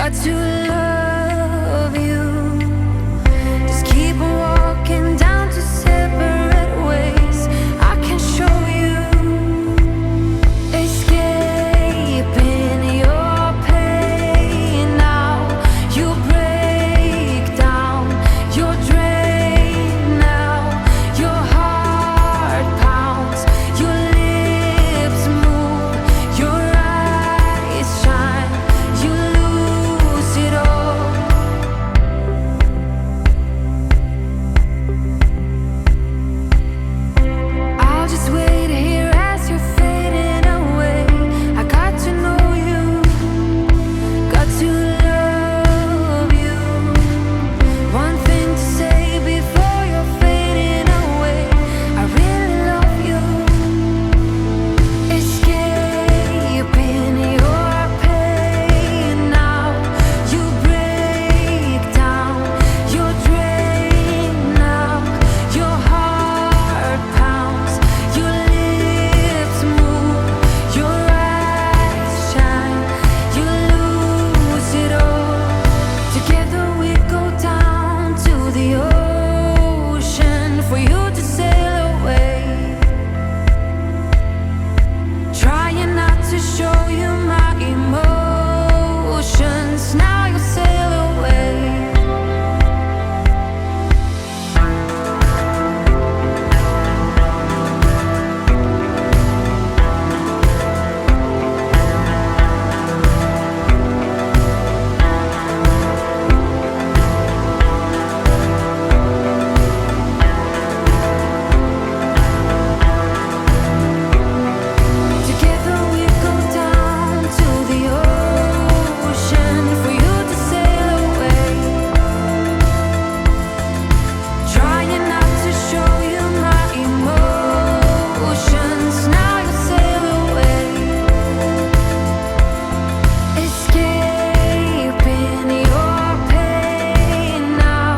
got to love you. Just keep on walking down to separate ways. I can show you, escaping your pain now. You break down, you're drained now. Your heart pounds, your lips move, your eyes shine. You lose it all. I'll just wait here as you're fading away. I got to know you, got to love you. One thing to say before you're fading away. I really love you. Escaping your pain now. You break down, you're drained now. Your heart pounds, your lips move, your eyes shine. You lose it all. Together we go down to the ocean for you to sail away. Trying not to show you my emotions. Now you sail away. Together we go down to the ocean for you to sail away. Trying not to show you my emotions. Now you sail away. Escaping your pain now.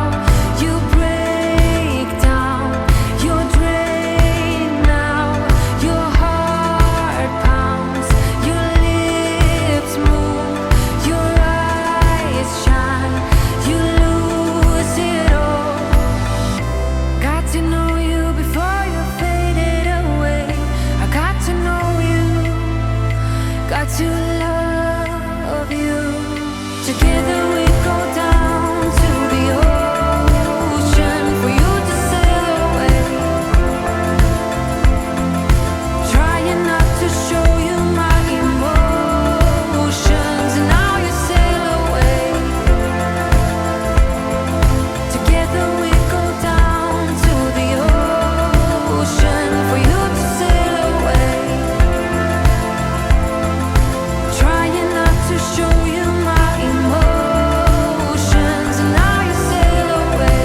You break down, you're drained now. Your heart pounds, your lips move, your eyes shine. You lose it all. Got to know you before you faded away. I got to know you, got to love you. Together we go down to the ocean for you to sail away. Trying not to show you my emotions. And now you sail away. Together we go down to the ocean for you to sail away. Trying not to show you my emotions. And now you sail away.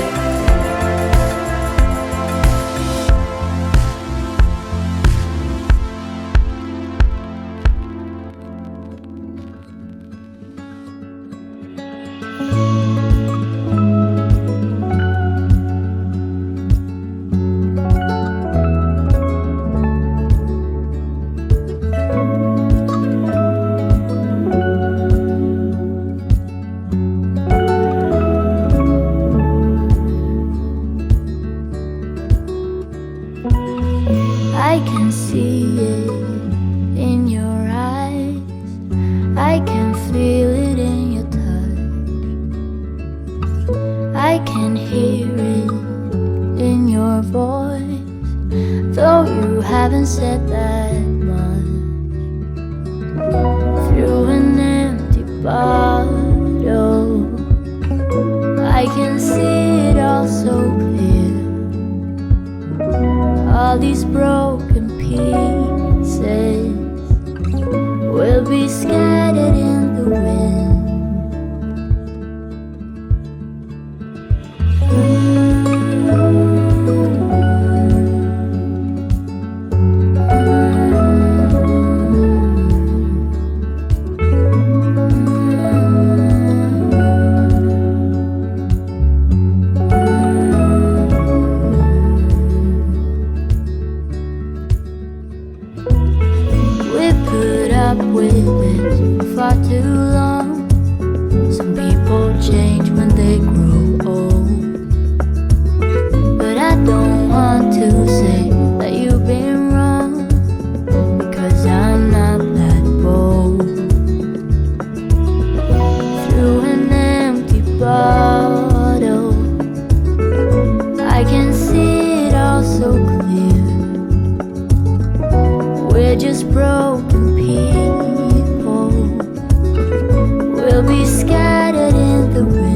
I can see it in your eyes. I can feel it in your touch. I can hear it in your voice, though you haven't said that much. Through an empty bottle, I can see it all so clear. All these broken pieces will be scattered in the wind. change when they grow old. But I don't want to say that you've been wrong, because I'm not that bold. Through an empty bottle, I can see it all so clear. We're just broken people. We'll be scattered in the wind.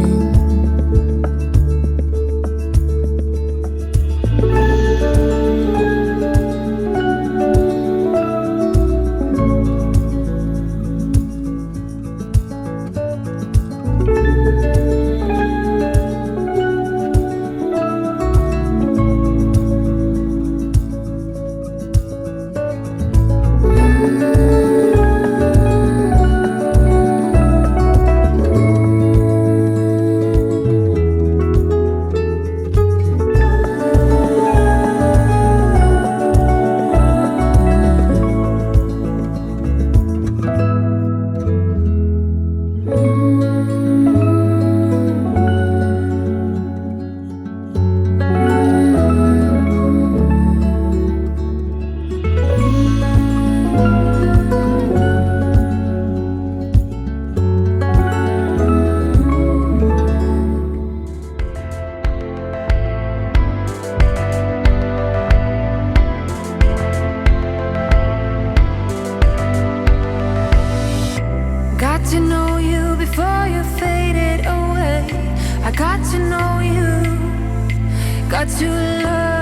Got to know you before you faded away. I got to know you, got to love